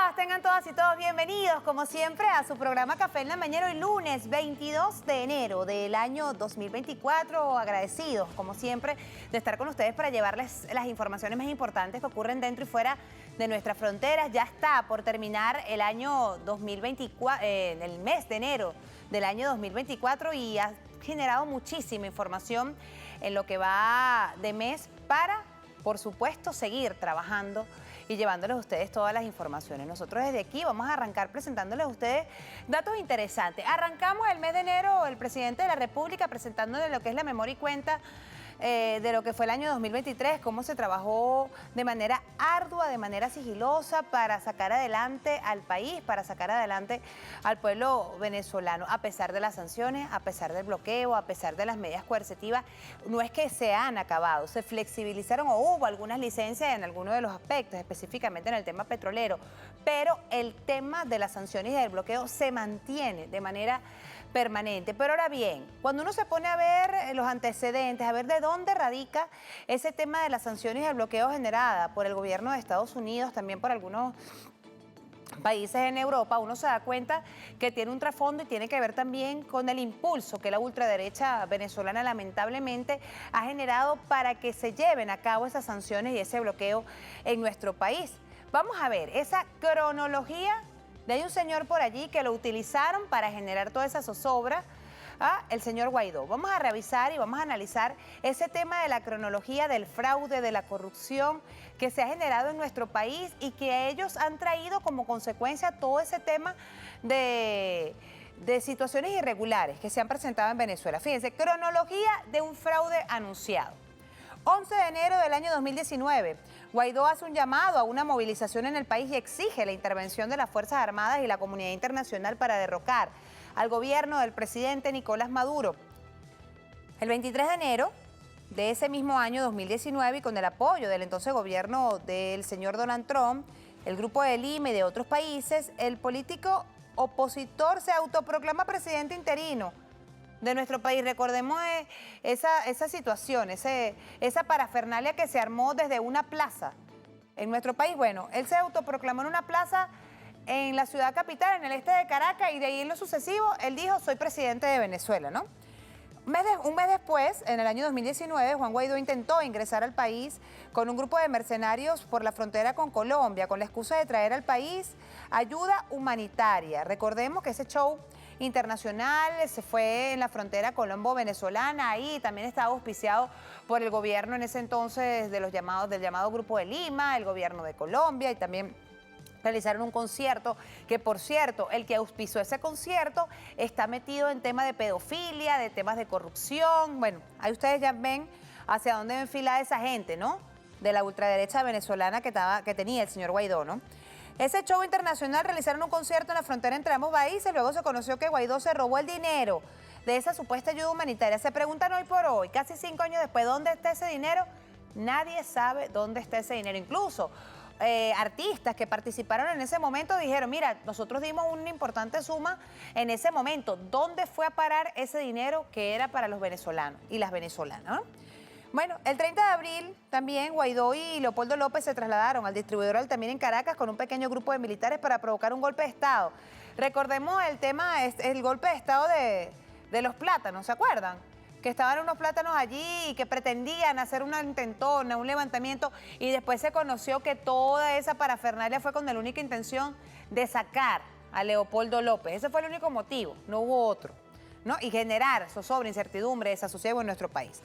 días, tengan todas y todos bienvenidos, como siempre, a su programa Café en la Mañana, hoy lunes 22 de enero del año 2024. Agradecidos, como siempre, de estar con ustedes para llevarles las informaciones más importantes que ocurren dentro y fuera de nuestras fronteras. Ya está por terminar el año 2024, el mes de enero del año 2024, y ha generado muchísima información en lo que va de mes para, por supuesto, seguir trabajando y llevándoles a ustedes todas las informaciones. Nosotros desde aquí vamos a arrancar presentándoles a ustedes datos interesantes. Arrancamos el mes de enero, el presidente de la República presentándoles lo que es la memoria y cuenta de lo que fue el año 2023, cómo se trabajó de manera ardua, de manera sigilosa para sacar adelante al país, para sacar adelante al pueblo venezolano, a pesar de las sanciones, a pesar del bloqueo, a pesar de las medidas coercitivas. No es que se han acabado, se flexibilizaron o hubo algunas licencias en algunos de los aspectos, específicamente en el tema petrolero, pero el tema de las sanciones y del bloqueo se mantiene de manera permanente. Pero ahora bien, cuando uno se pone a ver los antecedentes, a ver de dónde radica ese tema de las sanciones y el bloqueo generada por el gobierno de Estados Unidos, también por algunos países en Europa, uno se da cuenta que tiene un trasfondo y tiene que ver también con el impulso que la ultraderecha venezolana lamentablemente ha generado para que se lleven a cabo esas sanciones y ese bloqueo en nuestro país. Vamos a ver esa cronología. Hay un señor por allí que lo utilizaron para generar toda esa zozobra, el señor Guaidó. Vamos a revisar y vamos a analizar ese tema de la cronología del fraude, de la corrupción que se ha generado en nuestro país y que ellos han traído como consecuencia todo ese tema de situaciones irregulares que se han presentado en Venezuela. Fíjense, cronología de un fraude anunciado. 11 de enero del año 2019, Guaidó hace un llamado a una movilización en el país y exige la intervención de las Fuerzas Armadas y la comunidad internacional para derrocar al gobierno del presidente Nicolás Maduro. El 23 de enero de ese mismo año 2019, y con el apoyo del entonces gobierno del señor Donald Trump, el Grupo de Lima y de otros países, el político opositor se autoproclama presidente interino de nuestro país. Recordemos esa situación, esa parafernalia que se armó desde una plaza en nuestro país. Bueno, él se autoproclamó en una plaza en la ciudad capital, en el este de Caracas, y de ahí en lo sucesivo, él dijo, soy presidente de Venezuela, ¿no? Un mes después, en el año 2019, Juan Guaidó intentó ingresar al país con un grupo de mercenarios por la frontera con Colombia, con la excusa de traer al país ayuda humanitaria. Recordemos que ese show internacional se fue en la frontera colombo-venezolana, ahí también estaba auspiciado por el gobierno en ese entonces del llamado Grupo de Lima, el gobierno de Colombia, y también realizaron un concierto que, por cierto, el que auspició ese concierto está metido en temas de pedofilia, de temas de corrupción. Bueno, ahí ustedes ya ven hacia dónde enfila esa gente, ¿no? De la ultraderecha venezolana que tenía el señor Guaidó, ¿no? Ese show internacional realizaron un concierto en la frontera entre ambos países. Luego se conoció que Guaidó se robó el dinero de esa supuesta ayuda humanitaria. Se preguntan hoy por hoy, casi 5 años después, ¿dónde está ese dinero? Nadie sabe dónde está ese dinero. Incluso artistas que participaron en ese momento dijeron, mira, nosotros dimos una importante suma en ese momento. ¿Dónde fue a parar ese dinero que era para los venezolanos y las venezolanas? Bueno, el 30 de abril también Guaidó y Leopoldo López se trasladaron al distribuidor Altamira en Caracas con un pequeño grupo de militares para provocar un golpe de Estado. Recordemos el tema, el golpe de Estado de los plátanos, ¿se acuerdan? Que estaban unos plátanos allí y que pretendían hacer una intentona, un levantamiento, y después se conoció que toda esa parafernalia fue con la única intención de sacar a Leopoldo López. Ese fue el único motivo, no hubo otro, ¿no? Y generar zozobra, incertidumbre, desasosiego en nuestro país.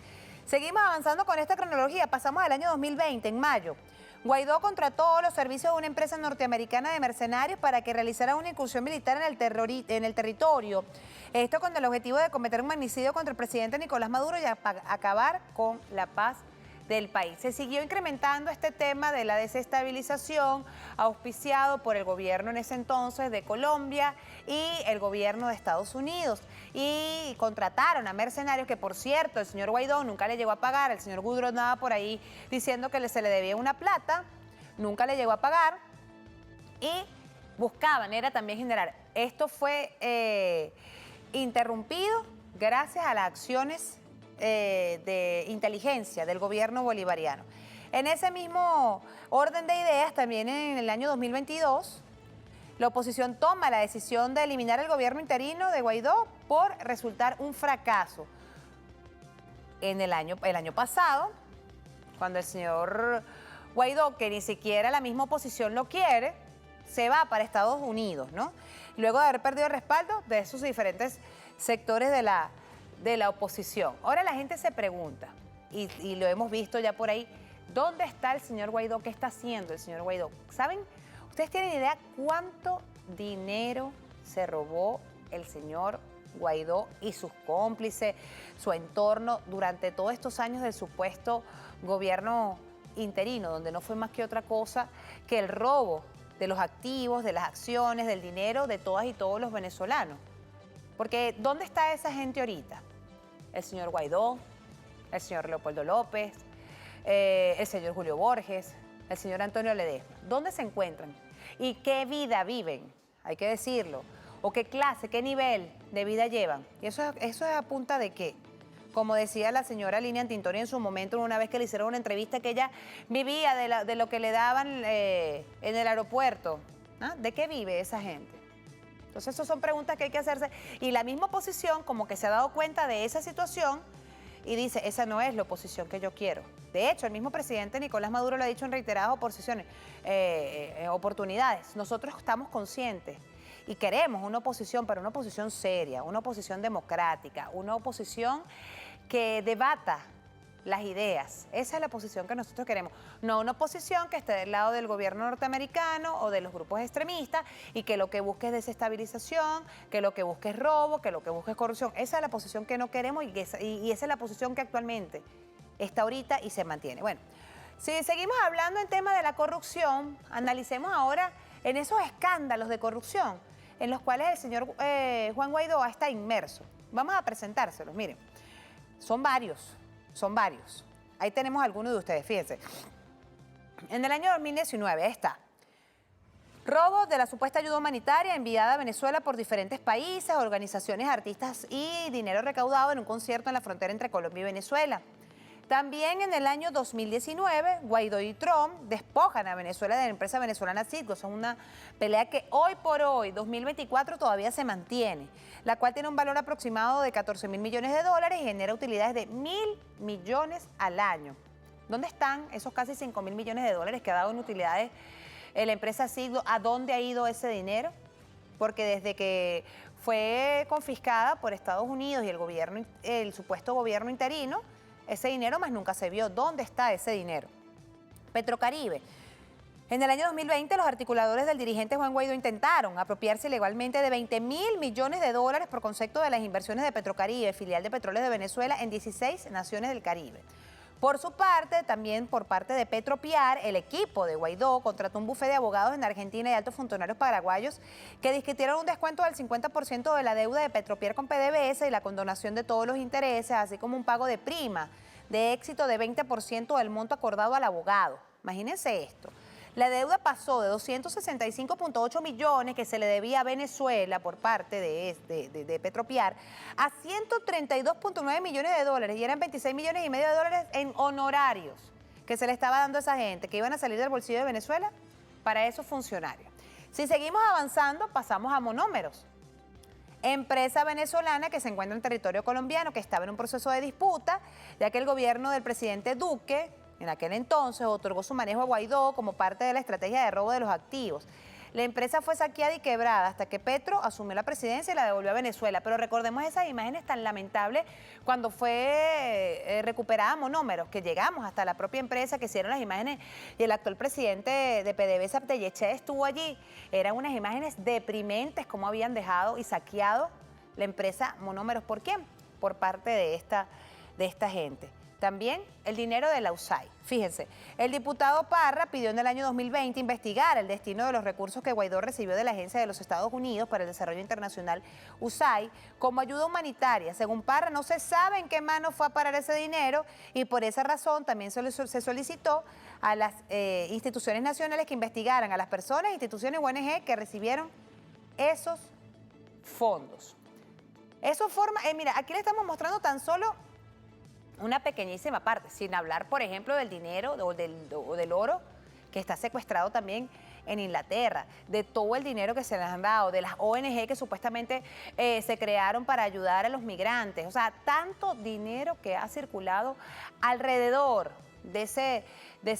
Seguimos avanzando con esta cronología. Pasamos al año 2020, en mayo. Guaidó contrató los servicios de una empresa norteamericana de mercenarios para que realizara una incursión militar en el territorio. Esto con el objetivo de cometer un magnicidio contra el presidente Nicolás Maduro y acabar con la paz del país. Se siguió incrementando este tema de la desestabilización, auspiciado por el gobierno en ese entonces de Colombia y el gobierno de Estados Unidos. Y contrataron a mercenarios que, por cierto, el señor Guaidó nunca le llegó a pagar. El señor Gudro andaba por ahí diciendo que se le debía una plata, nunca le llegó a pagar, y buscaban, era también generar. Esto fue interrumpido gracias a las acciones de inteligencia del gobierno bolivariano. En ese mismo orden de ideas, también en el año 2022, La oposición toma la decisión de eliminar el gobierno interino de Guaidó por resultar un fracaso. El año pasado, cuando el señor Guaidó, que ni siquiera la misma oposición lo quiere, se va para Estados Unidos, ¿no? Luego de haber perdido el respaldo de esos diferentes sectores de la oposición. Ahora la gente se pregunta, y lo hemos visto ya por ahí, ¿dónde está el señor Guaidó? ¿Qué está haciendo el señor Guaidó? ¿Saben? ¿Ustedes tienen idea cuánto dinero se robó el señor Guaidó y sus cómplices, su entorno, durante todos estos años del supuesto gobierno interino, donde no fue más que otra cosa que el robo de los activos, de las acciones, del dinero de todas y todos los venezolanos? Porque ¿dónde está esa gente ahorita? El señor Guaidó, el señor Leopoldo López, el señor Julio Borges, el señor Antonio Ledesma. ¿Dónde se encuentran? ¿Y qué vida viven? Hay que decirlo. ¿O qué clase, qué nivel de vida llevan? ¿Y eso es a punta de qué? Como decía la señora Lilian Tintori en su momento, una vez que le hicieron una entrevista, que ella vivía de lo que le daban en el aeropuerto. ¿Ah? ¿De qué vive esa gente? Entonces, esas son preguntas que hay que hacerse. Y la misma oposición como que se ha dado cuenta de esa situación y dice, esa no es la oposición que yo quiero. De hecho, el mismo presidente Nicolás Maduro lo ha dicho en reiteradas oportunidades. Nosotros estamos conscientes y queremos una oposición, pero una oposición seria, una oposición democrática, una oposición que debata las ideas. Esa es la oposición que nosotros queremos. No una oposición que esté del lado del gobierno norteamericano o de los grupos extremistas y que lo que busque es desestabilización, que lo que busque es robo, que lo que busque es corrupción. Esa es la posición que no queremos y esa es la posición que actualmente está ahorita y se mantiene. Bueno, si seguimos hablando en tema de la corrupción, analicemos ahora en esos escándalos de corrupción en los cuales el señor Juan Guaidó está inmerso. Vamos a presentárselos, miren. Son varios. Ahí tenemos algunos de ustedes, fíjense. En el año 2019, ahí está. Robo de la supuesta ayuda humanitaria enviada a Venezuela por diferentes países, organizaciones, artistas y dinero recaudado en un concierto en la frontera entre Colombia y Venezuela. También en el año 2019, Guaidó y Trump despojan a Venezuela de la empresa venezolana Citgo. Es una pelea que hoy por hoy, 2024, todavía se mantiene, la cual tiene un valor aproximado de 14.000 millones de dólares y genera utilidades de 1.000 millones al año. ¿Dónde están esos casi 5.000 millones de dólares que ha dado en utilidades la empresa Citgo? ¿A dónde ha ido ese dinero? Porque desde que fue confiscada por Estados Unidos y el supuesto gobierno interino, ese dinero más nunca se vio. ¿Dónde está ese dinero? Petrocaribe. En el año 2020, los articuladores del dirigente Juan Guaidó intentaron apropiarse ilegalmente de 20.000 millones de dólares por concepto de las inversiones de Petrocaribe, filial de Petróleos de Venezuela, en 16 naciones del Caribe. Por su parte, también por parte de Petropiar, el equipo de Guaidó contrató un bufete de abogados en Argentina y altos funcionarios paraguayos que discutieron un descuento del 50% de la deuda de Petropiar con PDVSA y la condonación de todos los intereses, así como un pago de prima de éxito de 20% del monto acordado al abogado. Imagínense esto. La deuda pasó de 265.8 millones que se le debía a Venezuela por parte de Petropiar a 132.9 millones de dólares y eran 26 millones y medio de dólares en honorarios que se le estaba dando a esa gente que iban a salir del bolsillo de Venezuela para esos funcionarios. Si seguimos avanzando, pasamos a Monómeros, empresa venezolana que se encuentra en territorio colombiano, que estaba en un proceso de disputa, ya que el gobierno del presidente Duque en aquel entonces otorgó su manejo a Guaidó como parte de la estrategia de robo de los activos. La empresa fue saqueada y quebrada hasta que Petro asumió la presidencia y la devolvió a Venezuela. Pero recordemos esas imágenes tan lamentables cuando fue recuperada Monómeros, que llegamos hasta la propia empresa que hicieron las imágenes y el actual presidente de PDVSA, Abdelleche, estuvo allí. Eran unas imágenes deprimentes como habían dejado y saqueado la empresa Monómeros. ¿Por quién? Por parte de esta gente. También el dinero de la USAID. Fíjense, el diputado Parra pidió en el año 2020 investigar el destino de los recursos que Guaidó recibió de la Agencia de los Estados Unidos para el Desarrollo Internacional, USAID, como ayuda humanitaria. Según Parra, no se sabe en qué mano fue a parar ese dinero y por esa razón también se solicitó a las instituciones nacionales que investigaran a las personas, instituciones ONG que recibieron esos fondos. Eso forma, mira, aquí le estamos mostrando tan solo una pequeñísima parte, sin hablar, por ejemplo, del dinero o del oro que está secuestrado también en Inglaterra, de todo el dinero que se les han dado, de las ONG que supuestamente se crearon para ayudar a los migrantes. O sea, tanto dinero que ha circulado alrededor de ese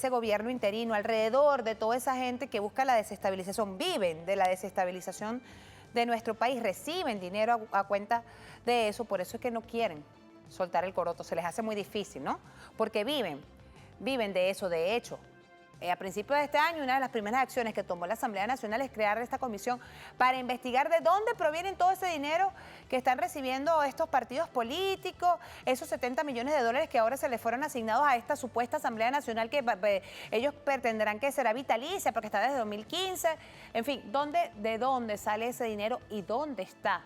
gobierno interino, alrededor de toda esa gente que busca la desestabilización, viven de la desestabilización de nuestro país, reciben dinero a cuenta de eso, por eso es que no quieren soltar el coroto, se les hace muy difícil, ¿no? Porque viven de eso. De hecho, a principios de este año, una de las primeras acciones que tomó la Asamblea Nacional es crear esta comisión para investigar de dónde provienen todo ese dinero que están recibiendo estos partidos políticos, esos 70 millones de dólares que ahora se les fueron asignados a esta supuesta Asamblea Nacional que ellos pretenderán que será vitalicia porque está desde 2015. En fin, ¿de dónde sale ese dinero y dónde está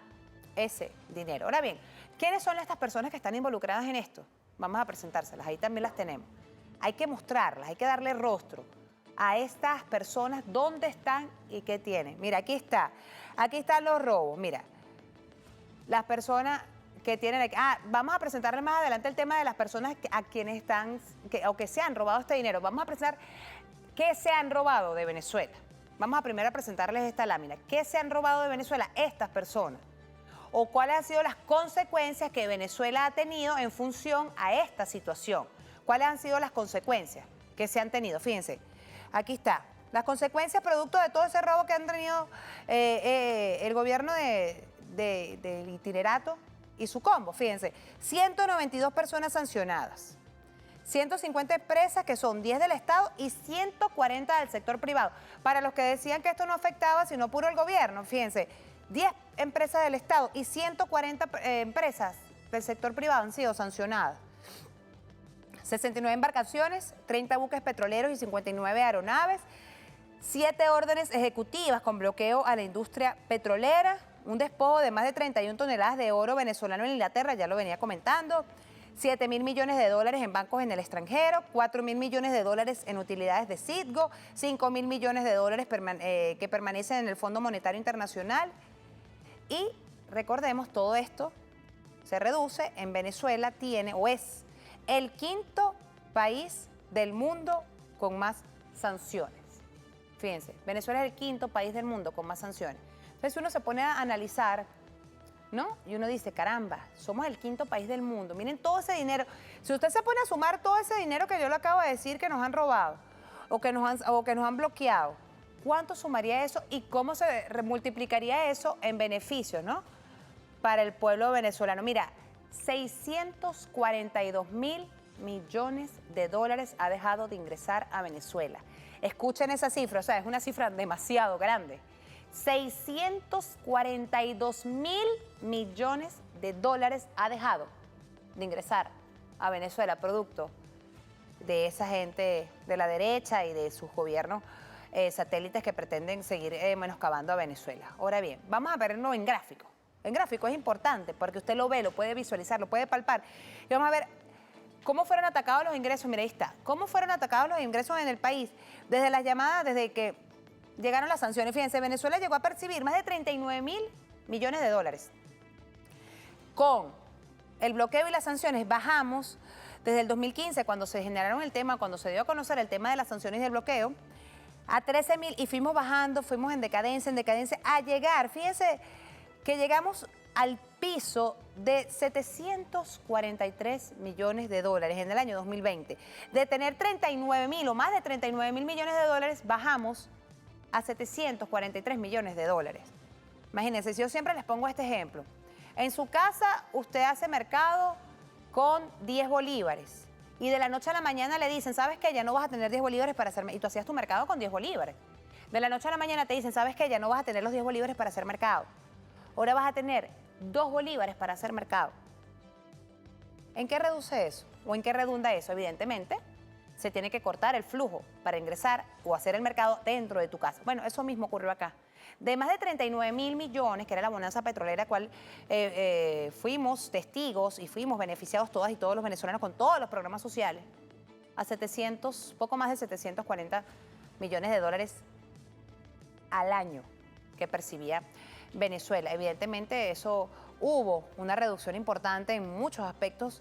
ese dinero? Ahora bien, ¿quiénes son estas personas que están involucradas en esto? Vamos a presentárselas, ahí también las tenemos. Hay que mostrarlas, hay que darle rostro a estas personas, dónde están y qué tienen. Mira, aquí están los robos, mira, las personas que tienen aquí. Vamos a presentarles más adelante el tema de las personas a quienes están, que se han robado este dinero. Vamos a presentar qué se han robado de Venezuela. Vamos a primero presentarles esta lámina. ¿Qué se han robado de Venezuela estas personas? ¿O cuáles han sido las consecuencias que Venezuela ha tenido en función a esta situación? ¿Cuáles han sido las consecuencias que se han tenido? Fíjense, aquí está. Las consecuencias producto de todo ese robo que han tenido el gobierno del itinerato y su combo. Fíjense, 192 personas sancionadas, 150 empresas que son 10 del Estado y 140 del sector privado. Para los que decían que esto no afectaba sino puro el gobierno, fíjense, 10 empresas del Estado y 140 empresas del sector privado han sido sancionadas. 69 embarcaciones, 30 buques petroleros y 59 aeronaves, 7 órdenes ejecutivas con bloqueo a la industria petrolera, un despojo de más de 31 toneladas de oro venezolano en Inglaterra, ya lo venía comentando, 7.000 millones de dólares en bancos en el extranjero, 4.000 millones de dólares en utilidades de Citgo, 5.000 millones de dólares que permanecen en el Fondo Monetario Internacional. Y recordemos, todo esto se reduce en Venezuela, tiene o es el quinto país del mundo con más sanciones. Fíjense, Venezuela es el quinto país del mundo con más sanciones. Entonces uno se pone a analizar, ¿no? Y uno dice, caramba, somos el quinto país del mundo. Miren todo ese dinero. Si usted se pone a sumar todo ese dinero que yo le acabo de decir que nos han robado o que nos han bloqueado, ¿cuánto sumaría eso y cómo se multiplicaría eso en beneficios, ¿no? Para el pueblo venezolano. Mira, 642.000 millones de dólares ha dejado de ingresar a Venezuela. Escuchen esa cifra, o sea, es una cifra demasiado grande. 642.000 millones de dólares ha dejado de ingresar a Venezuela, producto de esa gente de la derecha y de sus gobiernos satélites que pretenden seguir menoscabando a Venezuela. Ahora bien, vamos a verlo en gráfico. En gráfico es importante porque usted lo ve, lo puede visualizar, lo puede palpar. Y vamos a ver cómo fueron atacados los ingresos. Mira, ahí está. ¿Cómo fueron atacados los ingresos en el país? Desde las llamadas, desde que llegaron las sanciones. Fíjense, Venezuela llegó a percibir más de 39.000 millones de dólares. Con el bloqueo y las sanciones bajamos desde el 2015, cuando se generaron el tema, cuando se dio a conocer el tema de las sanciones y el bloqueo, a 13.000 y fuimos bajando, fuimos en decadencia, a llegar, fíjense, que llegamos al piso de 743 millones de dólares en el año 2020. De tener 39.000 o más de 39.000 millones de dólares, bajamos a 743 millones de dólares. Imagínense, si yo siempre les pongo este ejemplo. En su casa usted hace mercado con 10 bolívares y de la noche a la mañana le dicen, ¿sabes qué? Ya no vas a tener 10 bolívares para hacer... Y tú hacías tu mercado con 10 bolívares. De la noche a la mañana te dicen, ¿sabes qué? Ya no vas a tener los 10 bolívares para hacer mercado. Ahora vas a tener 2 bolívares para hacer mercado. ¿En qué reduce eso? ¿O en qué redunda eso? Evidentemente, se tiene que cortar el flujo para ingresar o hacer el mercado dentro de tu casa. Bueno, eso mismo ocurrió acá. De más de 39.000 millones, que era la bonanza petrolera, cual fuimos testigos y fuimos beneficiados todas y todos los venezolanos con todos los programas sociales, a poco más de 740 millones de dólares al año que percibía Venezuela. Evidentemente eso hubo una reducción importante en muchos aspectos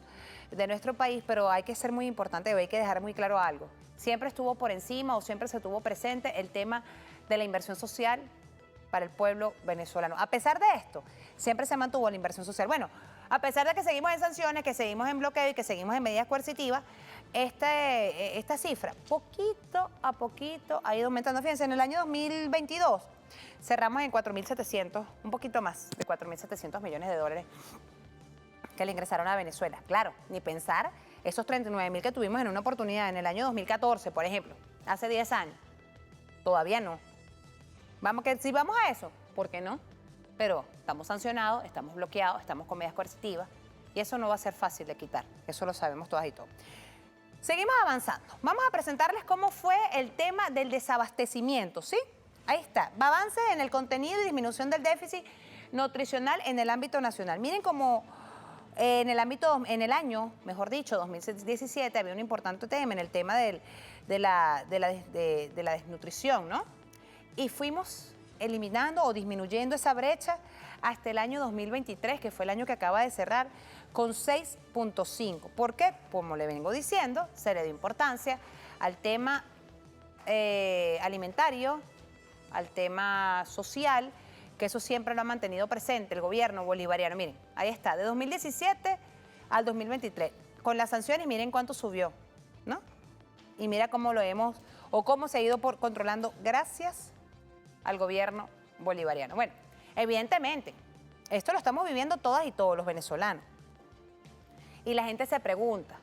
de nuestro país, pero hay que ser muy importante, hay que dejar muy claro algo. Siempre estuvo por encima o siempre se tuvo presente el tema de la inversión social para el pueblo venezolano. A pesar de esto, siempre se mantuvo la inversión social. Bueno, a pesar de que seguimos en sanciones, que seguimos en bloqueo y que seguimos en medidas coercitivas, esta cifra poquito a poquito ha ido aumentando. Fíjense, en el año 2022 cerramos en 4.700, un poquito más de 4.700 millones de dólares que le ingresaron a Venezuela. Claro, ni pensar esos 39.000 que tuvimos en una oportunidad en el año 2014, por ejemplo, hace 10 años. Todavía no. Si vamos a eso, ¿por qué no? Pero estamos sancionados, estamos bloqueados, estamos con medidas coercitivas y eso no va a ser fácil de quitar. Eso lo sabemos todas y todos. Seguimos avanzando. Vamos a presentarles cómo fue el tema del desabastecimiento, ¿sí? Ahí está. Avance en el contenido y disminución del déficit nutricional en el ámbito nacional. Miren cómo en el año, mejor dicho, 2017, había un importante tema en el tema de la desnutrición, ¿no? Y fuimos eliminando o disminuyendo esa brecha hasta el año 2023, que fue el año que acaba de cerrar, con 6.5. ¿Por qué? Como le vengo diciendo, se le dio importancia al tema alimentario, al tema social, que eso siempre lo ha mantenido presente el gobierno bolivariano. Miren, ahí está, de 2017 al 2023, con las sanciones, miren cuánto subió, ¿no? Y mira cómo lo hemos, o cómo se ha ido controlando gracias al gobierno bolivariano. Bueno, evidentemente, esto lo estamos viviendo todas y todos los venezolanos. Y la gente se pregunta,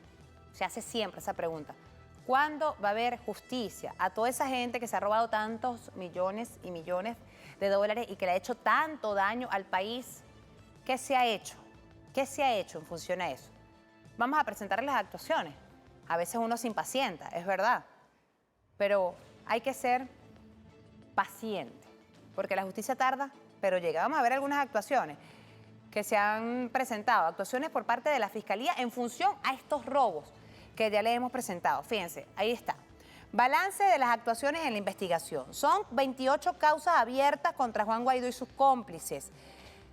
se hace siempre esa pregunta, ¿cuándo va a haber justicia a toda esa gente que se ha robado tantos millones y millones de dólares y que le ha hecho tanto daño al país? ¿Qué se ha hecho? ¿Qué se ha hecho en función a eso? Vamos a presentarles las actuaciones. A veces uno se impacienta, es verdad, pero hay que ser paciente, porque la justicia tarda, pero llega. Vamos a ver algunas actuaciones que se han presentado, actuaciones por parte de la Fiscalía en función a estos robos que ya le hemos presentado. Fíjense, ahí está. Balance de las actuaciones en la investigación. Son 28 causas abiertas contra Juan Guaidó y sus cómplices.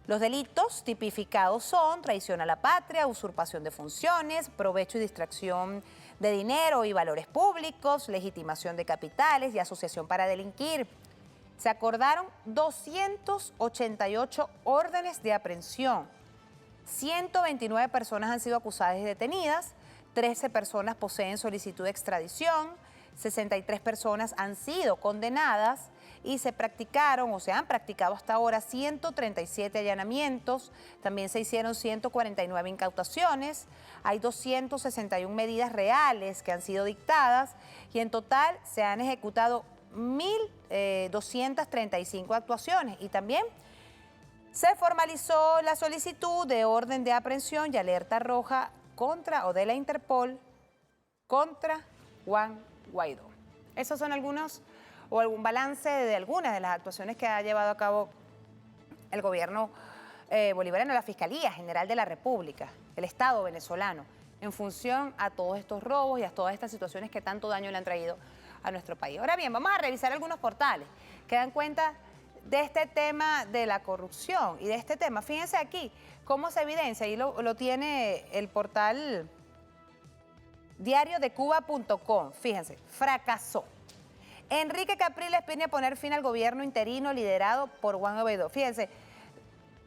Los delitos tipificados son traición a la patria, usurpación de funciones, provecho y distracción de dinero y valores públicos, legitimación de capitales y asociación para delinquir. Se acordaron 288 órdenes de aprehensión. 129 personas han sido acusadas y detenidas, 13 personas poseen solicitud de extradición, 63 personas han sido condenadas y se practicaron o se han practicado hasta ahora 137 allanamientos, también se hicieron 149 incautaciones, hay 261 medidas reales que han sido dictadas y en total se han ejecutado 1.235 actuaciones y también se formalizó la solicitud de orden de aprehensión y alerta roja contra o de la Interpol contra Juan Guaidó. Esos son algunos o algún balance de algunas de las actuaciones que ha llevado a cabo el gobierno bolivariano, la Fiscalía General de la República, el Estado venezolano, en función a todos estos robos y a todas estas situaciones que tanto daño le han traído a nuestro país. Ahora bien, vamos a revisar algunos portales que dan cuenta de este tema de la corrupción y de este tema. Fíjense aquí cómo se evidencia, y lo tiene el portal diariodecuba.com. Fíjense, fracasó. Enrique Capriles pide poner fin al gobierno interino liderado por Juan Guaidó. Fíjense,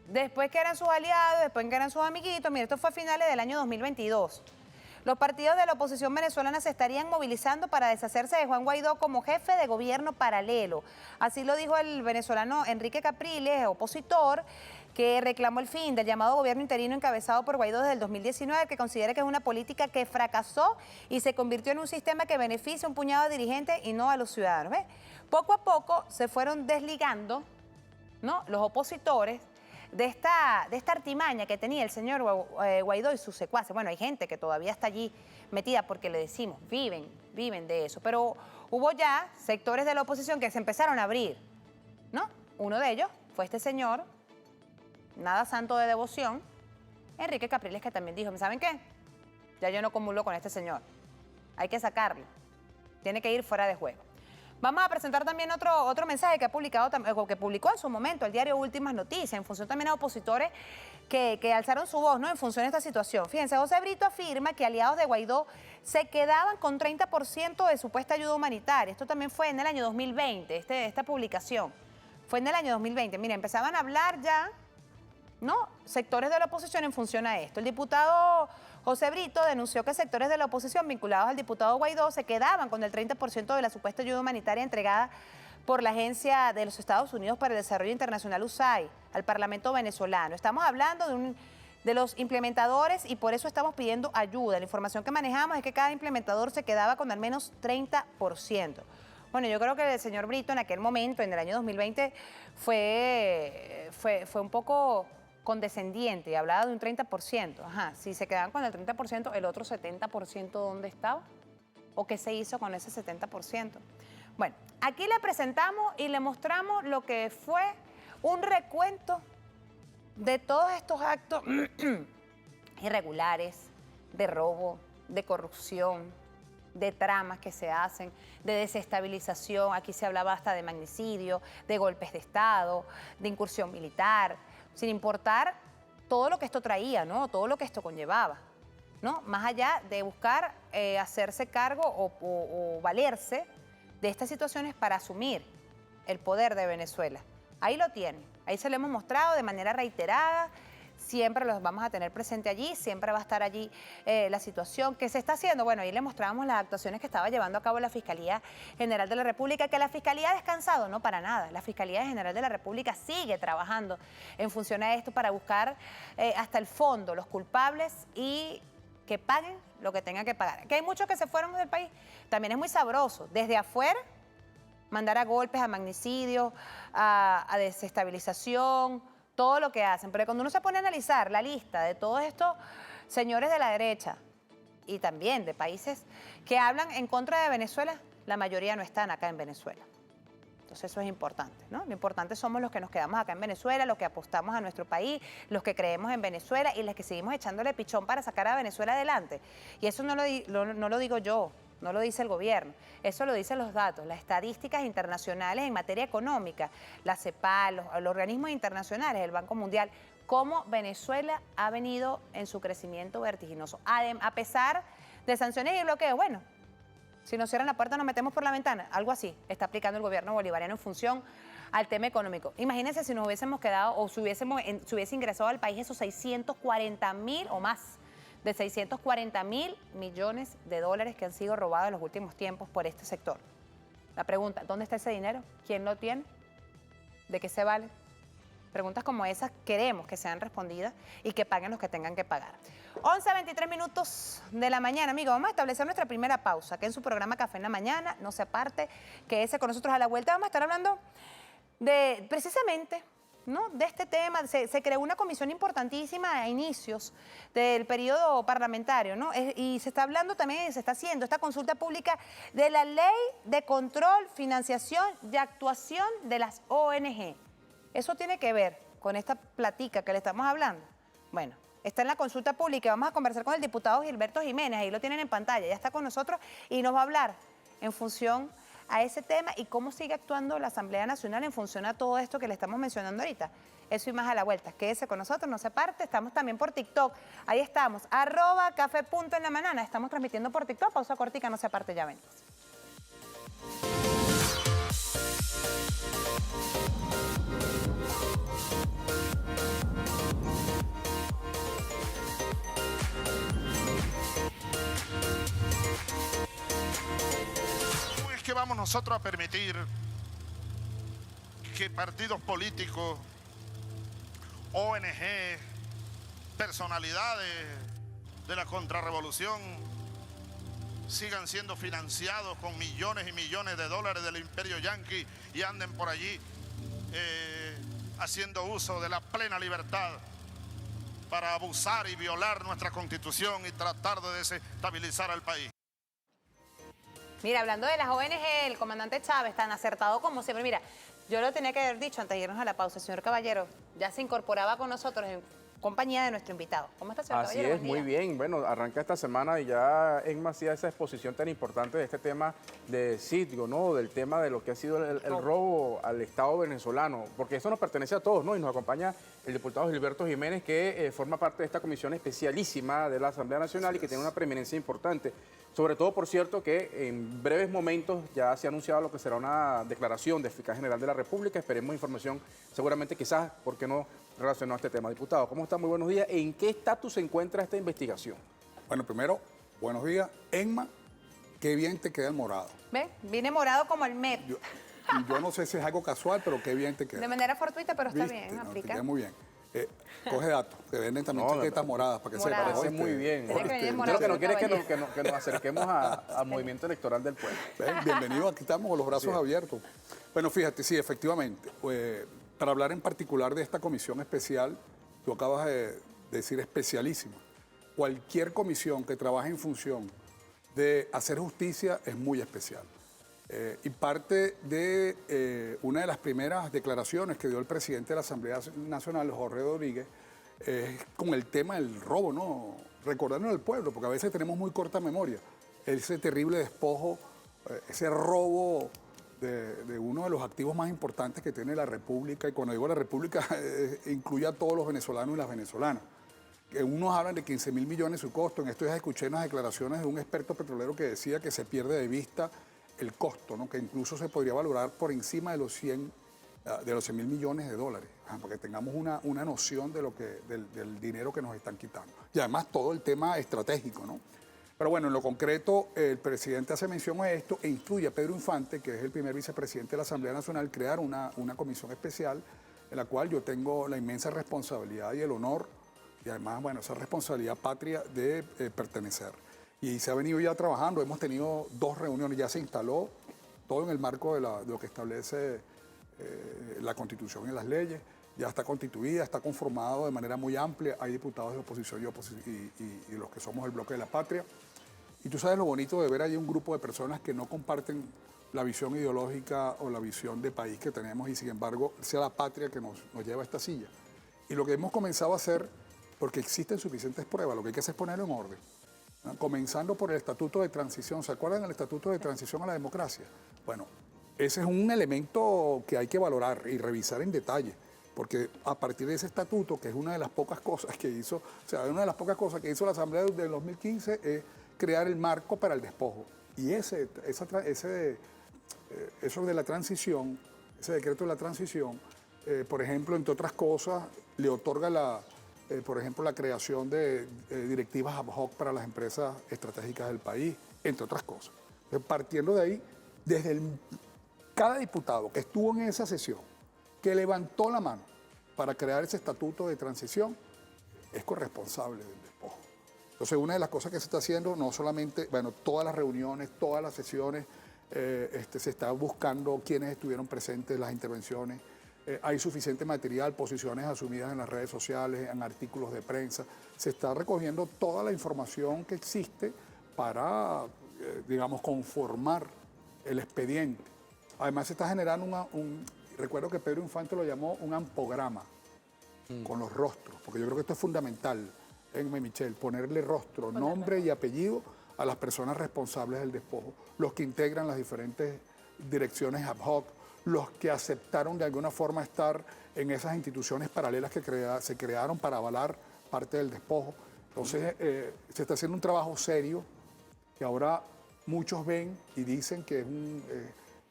después que eran sus aliados, después que eran sus amiguitos, mire, esto fue a finales del año 2022. Los partidos de la oposición venezolana se estarían movilizando para deshacerse de Juan Guaidó como jefe de gobierno paralelo. Así lo dijo el venezolano Enrique Capriles, opositor, que reclamó el fin del llamado gobierno interino encabezado por Guaidó desde el 2019, que considera que es una política que fracasó y se convirtió en un sistema que beneficia a un puñado de dirigentes y no a los ciudadanos. ¿Ves? Poco a poco se fueron desligando, ¿no?, los opositores de esta artimaña que tenía el señor Guaidó y sus secuaces. Bueno, hay gente que todavía está allí metida porque le decimos, viven de eso. Pero hubo ya sectores de la oposición que se empezaron a abrir, ¿no? Uno de ellos fue este señor, nada santo de devoción, Enrique Capriles, que también dijo, ¿saben qué? Ya yo no comulgo con este señor. Hay que sacarlo. Tiene que ir fuera de juego. Vamos a presentar también otro mensaje que ha publicado, o que publicó en su momento el diario Últimas Noticias, en función también a opositores que alzaron su voz, ¿no?, en función de esta situación. Fíjense, José Brito afirma que aliados de Guaidó se quedaban con 30% de supuesta ayuda humanitaria. Esto también fue en el año 2020, esta publicación. Fue en el año 2020. Miren, empezaban a hablar ya, ¿no?, sectores de la oposición en función a esto. El diputado José Brito denunció que sectores de la oposición vinculados al diputado Guaidó se quedaban con el 30% de la supuesta ayuda humanitaria entregada por la Agencia de los Estados Unidos para el Desarrollo Internacional USAID al Parlamento venezolano. Estamos hablando de los implementadores y por eso estamos pidiendo ayuda. La información que manejamos es que cada implementador se quedaba con al menos 30%. Bueno, yo creo que el señor Brito en aquel momento, en el año 2020, fue un poco condescendiente y hablaba de un 30%. Ajá, si se quedaban con el 30%, ¿el otro 70% dónde estaba? ¿O qué se hizo con ese 70%? Bueno, aquí le presentamos y le mostramos lo que fue un recuento de todos estos actos irregulares, de robo, de corrupción, de tramas que se hacen, de desestabilización. Aquí se hablaba hasta de magnicidio, de golpes de Estado, de incursión militar, sin importar todo lo que esto traía, ¿no?, todo lo que esto conllevaba, ¿no?, más allá de buscar hacerse cargo o valerse de estas situaciones para asumir el poder de Venezuela. Ahí lo tienen, ahí se lo hemos mostrado de manera reiterada, siempre los vamos a tener presente allí, siempre va a estar allí la situación que se está haciendo. Bueno, ahí le mostrábamos las actuaciones que estaba llevando a cabo la Fiscalía General de la República, que la Fiscalía ha descansado, no para nada. La Fiscalía General de la República sigue trabajando en función a esto para buscar hasta el fondo los culpables y que paguen lo que tengan que pagar. Que hay muchos que se fueron del país, también es muy sabroso, desde afuera, mandar a golpes, a magnicidio, a desestabilización, todo lo que hacen. Pero cuando uno se pone a analizar la lista de todos estos señores de la derecha y también de países que hablan en contra de Venezuela, la mayoría no están acá en Venezuela. Entonces eso es importante, ¿no? Lo importante somos los que nos quedamos acá en Venezuela, los que apostamos a nuestro país, los que creemos en Venezuela y los que seguimos echándole pichón para sacar a Venezuela adelante. Y eso no lo digo yo, no lo dice el gobierno, eso lo dicen los datos, las estadísticas internacionales en materia económica, la CEPAL, los organismos internacionales, el Banco Mundial, cómo Venezuela ha venido en su crecimiento vertiginoso. A pesar de sanciones y bloqueos, bueno, si nos cierran la puerta nos metemos por la ventana, algo así está aplicando el gobierno bolivariano en función al tema económico. Imagínense si nos hubiésemos quedado o si hubiese ingresado al país esos 640.000 o más, de 640.000 millones de dólares que han sido robados en los últimos tiempos por este sector. La pregunta, ¿dónde está ese dinero? ¿Quién lo tiene? ¿De qué se vale? Preguntas como esas queremos que sean respondidas y que paguen los que tengan que pagar. 11:23 minutos de la mañana, amigos. Vamos a establecer nuestra primera pausa, que en su programa Café en la Mañana, no se aparte, quédese con nosotros a la vuelta. Vamos a estar hablando de, precisamente, ¿no?, de este tema. Se creó una comisión importantísima a inicios del periodo parlamentario, ¿no? Y se está hablando también, se está haciendo esta consulta pública de la Ley de Control, Financiación y Actuación de las ONG. Eso tiene que ver con esta platica que le estamos hablando. Bueno, está en la consulta pública. Vamos a conversar con el diputado Gilberto Jiménez, ahí lo tienen en pantalla, ya está con nosotros y nos va a hablar en función a ese tema y cómo sigue actuando la Asamblea Nacional en función a todo esto que le estamos mencionando ahorita. Eso y más a la vuelta. Quédese con nosotros, no se aparte. Estamos también por TikTok. Ahí estamos, @café.enlamañana. Estamos transmitiendo por TikTok. Pausa cortica, no se aparte, ya venimos. ¿Cómo es que vamos nosotros a permitir que partidos políticos, ONG, personalidades de la contrarrevolución sigan siendo financiados con millones y millones de dólares del imperio yanqui y anden por allí haciendo uso de la plena libertad para abusar y violar nuestra constitución y tratar de desestabilizar al país? Mira, hablando de las ONG, el comandante Chávez, tan acertado como siempre. Mira, yo lo tenía que haber dicho antes de irnos a la pausa. El señor Caballero ya se incorporaba con nosotros compañía de nuestro invitado. ¿Cómo está, señor Así Caballero? es, Buen muy día. bien. Bueno, arranca esta semana y ya ENMA hacía esa exposición tan importante de este tema de sitio, ¿no? Del tema de lo que ha sido el robo al Estado venezolano, porque eso nos pertenece a todos, ¿no? Y nos acompaña el diputado Gilberto Jiménez, que forma parte de esta comisión especialísima de la Asamblea Nacional y que tiene una preeminencia importante. Sobre todo, por cierto, que en breves momentos ya se ha anunciado lo que será una declaración de Fiscal General de la República. Esperemos información, seguramente quizás, ¿por qué no?, relacionado a este tema. Diputado, ¿cómo está? Muy buenos días. ¿En qué estatus se encuentra esta investigación? Bueno, primero, buenos días. ENMA, qué bien te queda el morado. ¿Ve? Viene morado como el MEP. Yo no sé si es algo casual, pero qué bien te queda. De manera fortuita, pero está ¿Viste? bien, No, te aplica. queda muy bien. Coge datos, que venden también No, chaquetas moradas, para que morada. sepas. Parece muy bien. Tiene que venir Yo morado, lo que no quiere es caballero. que nos acerquemos al movimiento electoral del pueblo. Bienvenido, aquí estamos con los brazos abiertos. Bueno, fíjate, sí, efectivamente. Para hablar en particular de esta comisión especial, tú acabas de decir especialísima. Cualquier comisión que trabaje en función de hacer justicia es muy especial. Y parte de una de las primeras declaraciones que dio el presidente de la Asamblea Nacional, Jorge Rodríguez, con el tema del robo, ¿no? Recordando al pueblo, porque a veces tenemos muy corta memoria. Ese terrible despojo, ese robo de uno de los activos más importantes que tiene la República, y cuando digo la República, incluye a todos los venezolanos y las venezolanas. Que unos hablan de 15.000 millones su costo. En estos días escuché unas declaraciones de un experto petrolero que decía que se pierde de vista el costo, ¿no? Que incluso se podría valorar por encima de los 100 mil millones de dólares, para que tengamos una noción de del dinero que nos están quitando. Y además todo el tema estratégico, ¿no? Pero bueno, en lo concreto, el presidente hace mención a esto e instruye a Pedro Infante, que es el primer vicepresidente de la Asamblea Nacional, crear una comisión especial en la cual yo tengo la inmensa responsabilidad y el honor, y además, bueno, esa responsabilidad patria de pertenecer. Y se ha venido ya trabajando, hemos tenido 2 reuniones, ya se instaló todo en el marco de lo que establece la Constitución y las leyes, ya está constituida, está conformado de manera muy amplia, hay diputados de oposición y los que somos el bloque de la patria. Y tú sabes lo bonito de ver ahí un grupo de personas que no comparten la visión ideológica o la visión de país que tenemos y sin embargo sea la patria que nos lleva a esta silla. Y lo que hemos comenzado a hacer, porque existen suficientes pruebas, lo que hay que hacer es ponerlo en orden. ¿No? Comenzando por el Estatuto de Transición. ¿Se acuerdan del Estatuto de Transición a la Democracia? Bueno, ese es un elemento que hay que valorar y revisar en detalle, porque a partir de ese estatuto, que es una de las pocas cosas que hizo, o sea, una de las pocas cosas que hizo la Asamblea del 2015 es crear el marco para el despojo. Y eso de la transición, ese decreto de la transición, por ejemplo, entre otras cosas, le otorga por ejemplo, la creación de directivas ad hoc para las empresas estratégicas del país, entre otras cosas. Entonces, partiendo de ahí, cada diputado que estuvo en esa sesión, que levantó la mano para crear ese estatuto de transición, es corresponsable del despojo. Entonces, una de las cosas que se está haciendo, no solamente, bueno, todas las reuniones, todas las sesiones, se está buscando quiénes estuvieron presentes en las intervenciones. Hay suficiente material, posiciones asumidas en las redes sociales, en artículos de prensa. Se está recogiendo toda la información que existe para, digamos, conformar el expediente. Además, se está generando recuerdo que Pedro Infante lo llamó un ampograma con los rostros, porque yo creo que esto es fundamental, Michelle, ponerle rostro, nombre y apellido a las personas responsables del despojo, los que integran las diferentes direcciones ad hoc, los que aceptaron de alguna forma estar en esas instituciones paralelas que se crearon para avalar parte del despojo. Entonces, se está haciendo un trabajo serio que ahora muchos ven y dicen que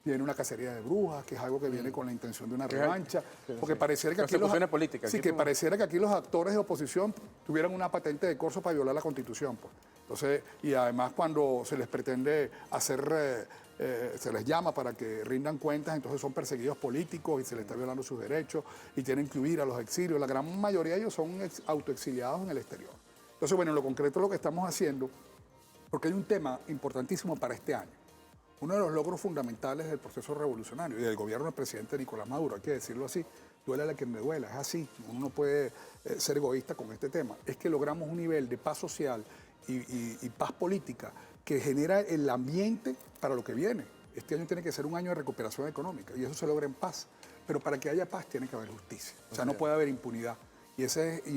viene una cacería de brujas, que es algo que viene con la intención de una revancha, porque pareciera que pareciera que aquí los actores de oposición tuvieran una patente de corso para violar la Constitución, pues. Entonces, y además cuando se les pretende hacer, se les llama para que rindan cuentas, entonces son perseguidos políticos y se les está violando sus derechos y tienen que huir a los exilios. La gran mayoría de ellos son autoexiliados en el exterior. Entonces, bueno, en lo concreto lo que estamos haciendo, porque hay un tema importantísimo para este año. Uno de los logros fundamentales del proceso revolucionario y del gobierno del presidente Nicolás Maduro, hay que decirlo así, duele a la que me duela, es así, uno no puede ser egoísta con este tema, es que logramos un nivel de paz social y paz política que genera el ambiente para lo que viene. Este año tiene que ser un año de recuperación económica y eso se logra en paz, pero para que haya paz tiene que haber justicia, o sea, no puede haber impunidad. Y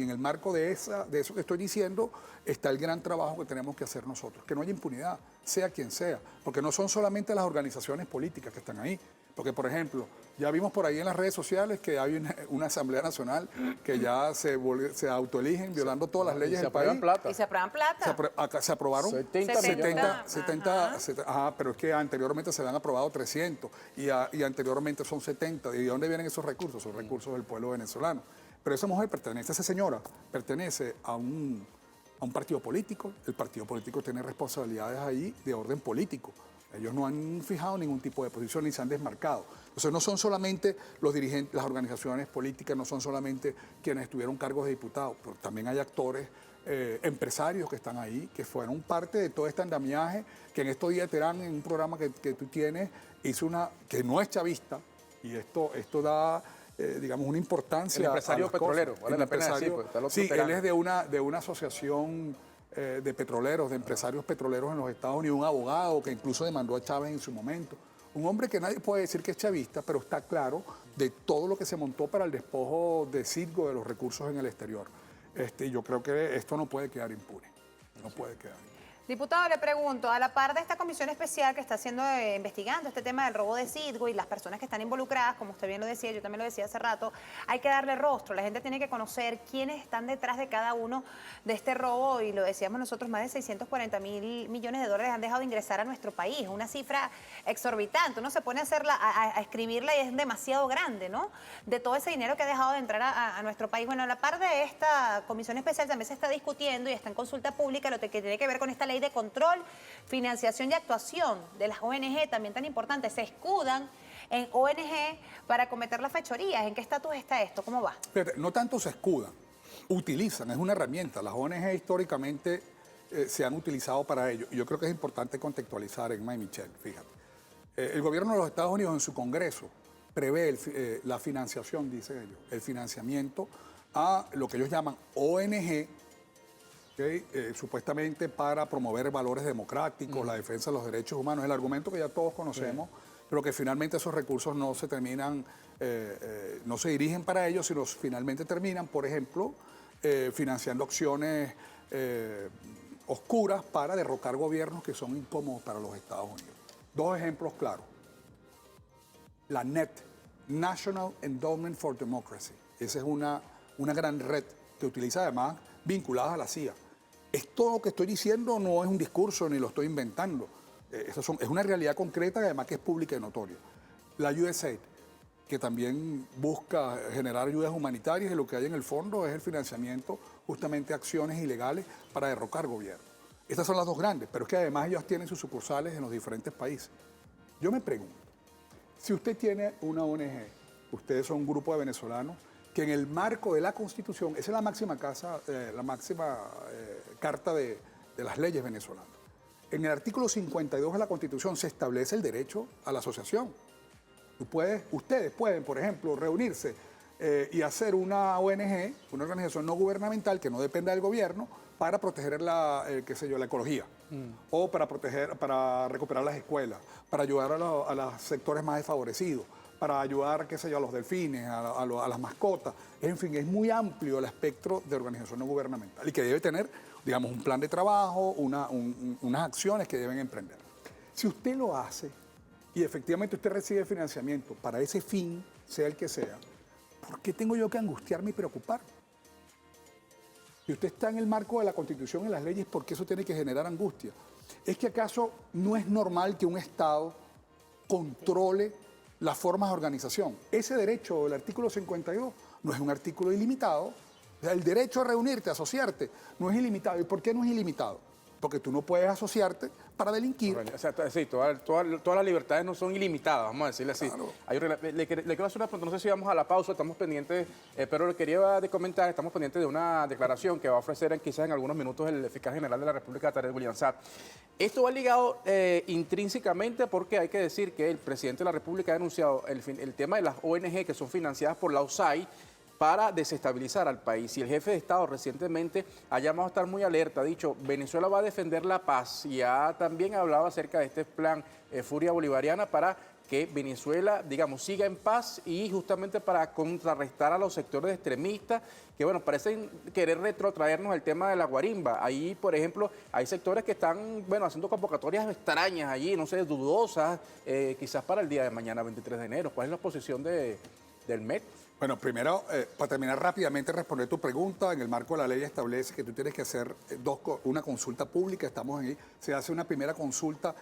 en el marco de eso que estoy diciendo está el gran trabajo que tenemos que hacer nosotros, que no haya impunidad, sea quien sea, porque no son solamente las organizaciones políticas que están ahí, porque por ejemplo, ya vimos por ahí en las redes sociales que hay una Asamblea Nacional que ya se autoeligen violando todas las leyes del país. Y se aprueban plata. Se aprobaron 70. 70, pero es que anteriormente se habían aprobado 300 y anteriormente son 70. ¿Y de dónde vienen esos recursos? Son recursos del pueblo venezolano. Pero esa mujer esa señora pertenece a un partido político. El partido político tiene responsabilidades ahí de orden político. Ellos no han fijado ningún tipo de posición ni se han desmarcado. Entonces no son solamente los dirigentes, las organizaciones políticas, no son solamente quienes estuvieron cargos de diputados, pero también hay actores, empresarios que están ahí, que fueron parte de todo este andamiaje, que en estos días Terán, en un programa que tú tienes, hizo que no es chavista, y esto da, digamos, una importancia. El empresario a las petrolero, cosas. vale la pena decir, pues, está el otro sí, Terán. él es de una asociación de petroleros, de empresarios petroleros en los Estados Unidos, un abogado que incluso demandó a Chávez en su momento. Un hombre que nadie puede decir que es chavista, pero está claro de todo lo que se montó para el despojo de Citgo de los recursos en el exterior. Yo creo que esto no puede quedar impune. No puede quedar impune. Diputado, le pregunto, a la par de esta comisión especial que está investigando este tema del robo de Citgo y las personas que están involucradas, como usted bien lo decía, yo también lo decía hace rato, hay que darle rostro. La gente tiene que conocer quiénes están detrás de cada uno de este robo, y lo decíamos nosotros, más de 640.000 millones de dólares han dejado de ingresar a nuestro país. Una cifra exorbitante. Uno se pone a escribirla y es demasiado grande, ¿no? De todo ese dinero que ha dejado de entrar a nuestro país. Bueno, a la par de esta comisión especial también se está discutiendo y está en consulta pública lo que tiene que ver con esta ley de control, financiación y actuación de las ONG, también tan importante. Se escudan en ONG para cometer las fechorías. ¿En qué estatus está esto? ¿Cómo va? Pero no tanto se escudan, utilizan, es una herramienta. Las ONG históricamente se han utilizado para ello. Y yo creo que es importante contextualizar, Emma y Michelle, fíjate. El gobierno de los Estados Unidos en su Congreso prevé la financiación, dicen ellos, el financiamiento a lo que ellos llaman ONG, supuestamente para promover valores democráticos, la defensa de los derechos humanos, el argumento que ya todos conocemos, pero que finalmente esos recursos no se terminan, no se dirigen para ellos, sino finalmente terminan, por ejemplo, financiando acciones oscuras para derrocar gobiernos que son incómodos para los Estados Unidos. Dos ejemplos claros. La NET, National Endowment for Democracy. Esa es una gran red que utiliza además vinculadas a la CIA. Esto que estoy diciendo no es un discurso ni lo estoy inventando. Es una realidad concreta y además que es pública y notoria. La USAID, que también busca generar ayudas humanitarias, y lo que hay en el fondo es el financiamiento justamente a acciones ilegales para derrocar gobiernos. Estas son las dos grandes, pero es que además ellas tienen sus sucursales en los diferentes países. Yo me pregunto, si usted tiene una ONG, ustedes son un grupo de venezolanos, que en el marco de la Constitución, esa es la máxima carta de las leyes venezolanas. En el artículo 52 de la Constitución se establece el derecho a la asociación. Ustedes pueden, por ejemplo, reunirse y hacer una ONG, una organización no gubernamental que no dependa del gobierno, para proteger la ecología, o para recuperar las escuelas, para ayudar a los sectores más desfavorecidos, para ayudar, a los delfines, a las mascotas. En fin, es muy amplio el espectro de organización no gubernamental y que debe tener, digamos, un plan de trabajo, unas acciones que deben emprender. Si usted lo hace y efectivamente usted recibe financiamiento para ese fin, sea el que sea, ¿por qué tengo yo que angustiarme y preocuparme? Si usted está en el marco de la Constitución y las leyes, ¿por qué eso tiene que generar angustia? ¿Es que acaso no es normal que un Estado controle las formas de organización? Ese derecho del artículo 52 no es un artículo ilimitado. O sea, el derecho a reunirte, a asociarte, no es ilimitado. ¿Y por qué no es ilimitado? Porque tú no puedes asociarte para delinquir. O sea, sí, todas las libertades no son ilimitadas, vamos a decirle así. Claro. Le quiero hacer una pregunta, no sé si vamos a la pausa, estamos pendientes, pero le quería comentar, estamos pendientes de una declaración que va a ofrecer quizás en algunos minutos el fiscal general de la República, Tarek William Saab. Esto va ligado intrínsecamente porque hay que decir que el presidente de la República ha denunciado el tema de las ONG que son financiadas por la USAID para desestabilizar al país. Y el jefe de Estado recientemente ha llamado a estar muy alerta, ha dicho, Venezuela va a defender la paz, y ha también hablado acerca de este plan Furia Bolivariana para que Venezuela, digamos, siga en paz y justamente para contrarrestar a los sectores extremistas que, bueno, parecen querer retrotraernos el tema de la guarimba. Ahí, por ejemplo, hay sectores que están, bueno, haciendo convocatorias extrañas allí, no sé, dudosas, quizás para el día de mañana, 23 de enero. ¿Cuál es la posición del MEC? Bueno, primero, para terminar rápidamente, responder tu pregunta, en el marco de la ley establece que tú tienes que hacer una consulta pública, estamos ahí, se hace una primera consulta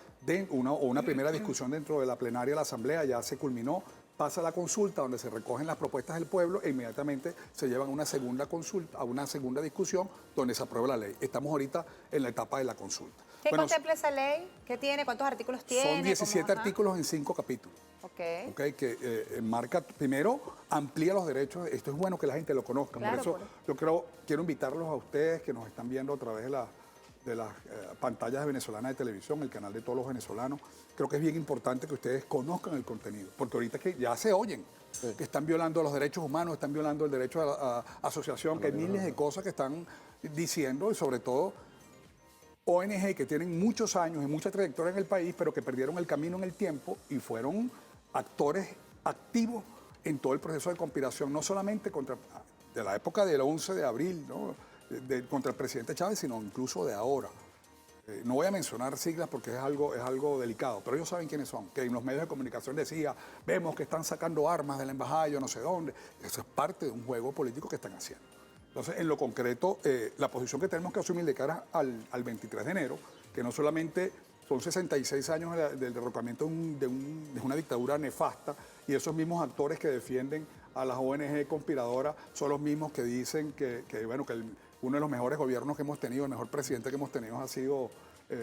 o una primera discusión dentro de la plenaria de la Asamblea, ya se culminó, pasa la consulta donde se recogen las propuestas del pueblo e inmediatamente se llevan a una segunda consulta, a una segunda discusión donde se aprueba la ley. Estamos ahorita en la etapa de la consulta. ¿Qué contempla esa ley? ¿Qué tiene? ¿Cuántos artículos tiene? Son 17 artículos en 5 capítulos. Ok. Okay, que marca, primero, amplía los derechos. Esto es bueno que la gente lo conozca. Claro, por eso yo quiero invitarlos a ustedes que nos están viendo a través de las pantallas venezolanas de televisión, el canal de todos los venezolanos. Creo que es bien importante que ustedes conozcan el contenido, porque ahorita que ya se oyen que están violando los derechos humanos, están violando el derecho a asociación, que hay miles de cosas que están diciendo y sobre todo ONG que tienen muchos años y mucha trayectoria en el país, pero que perdieron el camino en el tiempo y fueron actores activos en todo el proceso de conspiración, no solamente de la época del 11 de abril, ¿no? Contra el presidente Chávez, sino incluso de ahora. No voy a mencionar siglas porque es algo delicado, pero ellos saben quiénes son, que en los medios de comunicación decía, vemos que están sacando armas de la embajada, yo no sé dónde. Eso es parte de un juego político que están haciendo. Entonces, en lo concreto, la posición que tenemos que asumir de cara al 23 de enero, que no solamente son 66 años del derrocamiento de una dictadura nefasta, y esos mismos actores que defienden a las ONG conspiradoras son los mismos que dicen que uno de los mejores gobiernos que hemos tenido, el mejor presidente que hemos tenido ha sido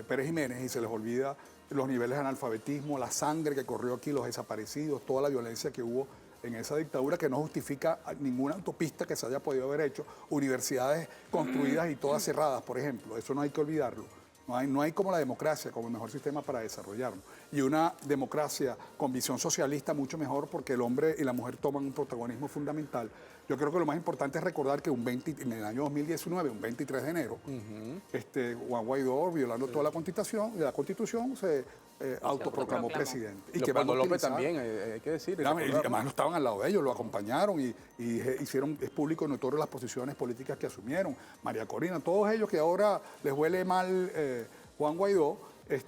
Pérez Jiménez, y se les olvida los niveles de analfabetismo, la sangre que corrió aquí, los desaparecidos, toda la violencia que hubo en esa dictadura, que no justifica ninguna autopista que se haya podido haber hecho, universidades construidas y todas cerradas, por ejemplo. Eso no hay que olvidarlo. No hay como la democracia, como el mejor sistema para desarrollarlo. Y una democracia con visión socialista mucho mejor, porque el hombre y la mujer toman un protagonismo fundamental. Yo creo que lo más importante es recordar que en el año 2019, un 23 de enero, Juan Guaidó, violando toda la Constitución, se autoproclamó presidente. Y que Leopoldo López también, hay que decir. Y además no estaban al lado de ellos, lo acompañaron y hicieron, es público y notorio las posiciones políticas que asumieron. María Corina, todos ellos que ahora les huele mal Juan Guaidó, ellos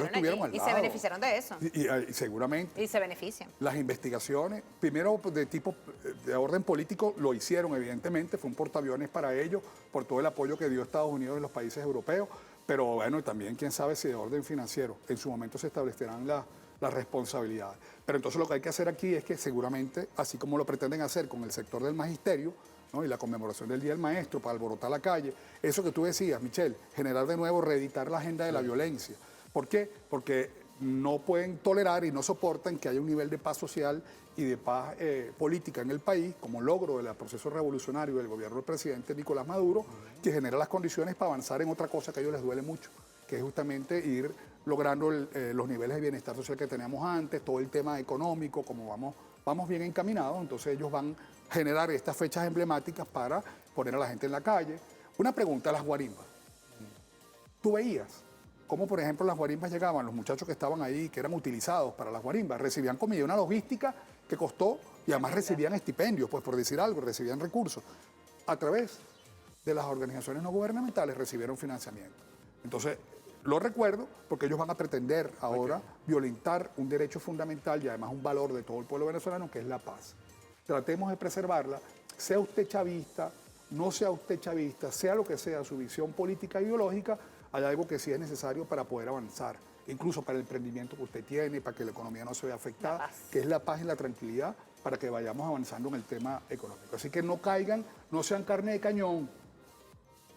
estuvieron al lado. Y se beneficiaron de eso. Y seguramente. Y se benefician. Las investigaciones, primero de orden político, lo hicieron evidentemente, fue un portaaviones para ellos, por todo el apoyo que dio Estados Unidos en los países europeos, pero bueno, también quién sabe si de orden financiero, en su momento se establecerán las responsabilidades. Pero entonces lo que hay que hacer aquí es que seguramente, así como lo pretenden hacer con el sector del magisterio, ¿no? Y la conmemoración del Día del Maestro para alborotar la calle, eso que tú decías, Michelle, generar de nuevo, reeditar la agenda de la violencia. ¿Por qué? Porque no pueden tolerar y no soportan que haya un nivel de paz social y de paz política en el país, como logro del proceso revolucionario del gobierno del presidente Nicolás Maduro, que genera las condiciones para avanzar en otra cosa que a ellos les duele mucho, que es justamente ir logrando los niveles de bienestar social que teníamos antes, todo el tema económico, como vamos bien encaminados, entonces ellos van a generar estas fechas emblemáticas para poner a la gente en la calle. Una pregunta a las guarimbas. ¿Tú veías cómo, por ejemplo, las guarimbas llegaban, los muchachos que estaban ahí, que eran utilizados para las guarimbas, recibían comida, una logística que costó, y además recibían estipendios, pues por decir algo, recibían recursos. A través de las organizaciones no gubernamentales recibieron financiamiento. Entonces, lo recuerdo porque ellos van a pretender ahora violentar un derecho fundamental y además un valor de todo el pueblo venezolano, que es la paz. Tratemos de preservarla, sea usted chavista, no sea usted chavista, sea lo que sea su visión política e ideológica, hay algo que sí es necesario para poder avanzar, incluso para el emprendimiento que usted tiene, para que la economía no se vea afectada, que es la paz y la tranquilidad, para que vayamos avanzando en el tema económico. Así que no caigan, no sean carne de cañón.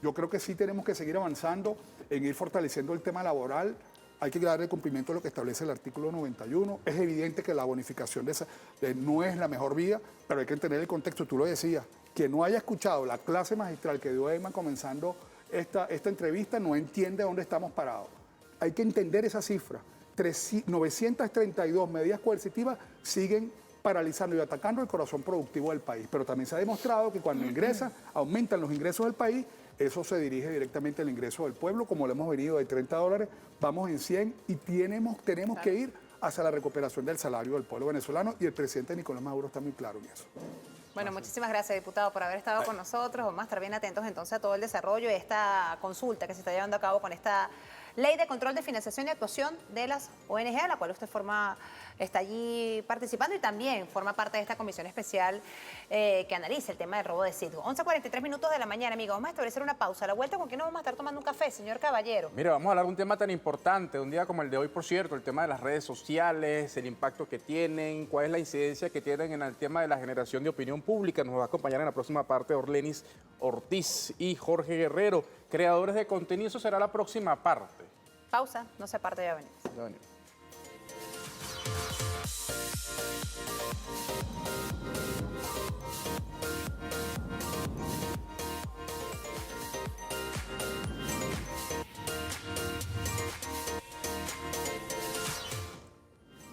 Yo creo que sí tenemos que seguir avanzando en ir fortaleciendo el tema laboral. Hay que darle cumplimiento a lo que establece el artículo 91. Es evidente que la bonificación no es la mejor vía, pero hay que entender el contexto. Tú lo decías, quien no haya escuchado la clase magistral que dio Emma comenzando esta entrevista no entiende dónde estamos parados. Hay que entender esa cifra. 932 medidas coercitivas siguen paralizando y atacando el corazón productivo del país. Pero también se ha demostrado que cuando aumentan los ingresos del país, eso se dirige directamente al ingreso del pueblo, como lo hemos venido de $30, vamos en 100 y tenemos que ir hacia la recuperación del salario del pueblo venezolano, y el presidente Nicolás Maduro está muy claro en eso. Bueno, muchísimas gracias, diputado, por haber estado con nosotros. Vamos a estar bien atentos entonces a todo el desarrollo de esta consulta que se está llevando a cabo con esta Ley de Control de Financiación y Actuación de las ONG, a la cual usted está allí participando y también forma parte de esta comisión especial que analiza el tema del robo de sitio. 11:43 minutos de la mañana, amigos. Vamos a establecer una pausa. A la vuelta, ¿con quién nos vamos a estar tomando un café, señor Caballero? Mira, vamos a hablar de un tema tan importante, un día como el de hoy, por cierto, el tema de las redes sociales, el impacto que tienen, cuál es la incidencia que tienen en el tema de la generación de opinión pública. Nos va a acompañar en la próxima parte Orlenis Ortiz y Jorge Guerrero, creadores de contenido. Eso será la próxima parte. Pausa, no se aparte, ya venimos. Ya venimos.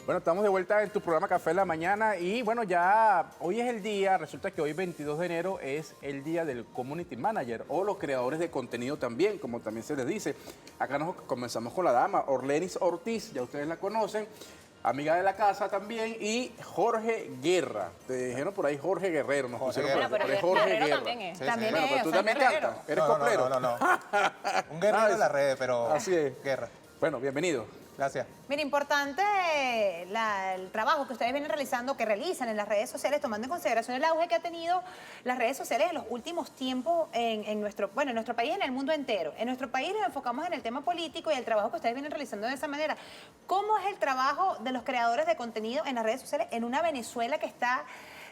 Bueno, estamos de vuelta en tu programa Café en la Mañana y bueno, ya hoy es el día, resulta que hoy 22 de enero es el día del Community Manager o los creadores de contenido también, como también se les dice. Acá nos comenzamos con la dama, Orlenis Ortiz, ya ustedes la conocen, amiga de la casa también, y Jorge Guerra. Te dijeron por ahí Jorge Guerrero, nos pusieron por ahí, pero es Jorge Guerra. También es. Sí, También Bueno, es, pero tú o sea, también no es guerrero. cantas, eres coplero. No. Un guerrero en las redes, pero Así es. guerra. Bueno, bienvenido. Gracias. Mira, importante el trabajo que ustedes vienen realizando, que realizan en las redes sociales, tomando en consideración el auge que ha tenido las redes sociales en los últimos tiempos en nuestro país y en el mundo entero. En nuestro país nos enfocamos en el tema político y el trabajo que ustedes vienen realizando de esa manera. ¿Cómo es el trabajo de los creadores de contenido en las redes sociales en una Venezuela que está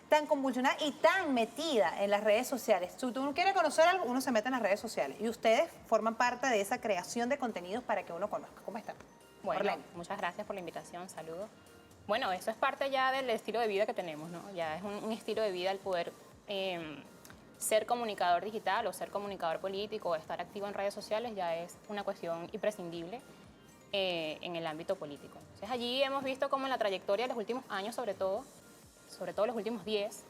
tan convulsionada y tan metida en las redes sociales? Si uno quiere conocer algo, uno se mete en las redes sociales y ustedes forman parte de esa creación de contenidos para que uno conozca. ¿Cómo están? Bueno, Orleni. muchas gracias por la invitación, saludos. Bueno, eso es parte ya del estilo de vida que tenemos, ¿no? Ya es un estilo de vida el poder ser comunicador digital o ser comunicador político o estar activo en redes sociales, ya es una cuestión imprescindible en el ámbito político. Entonces allí hemos visto cómo en la trayectoria de los últimos años, sobre todo los últimos 10,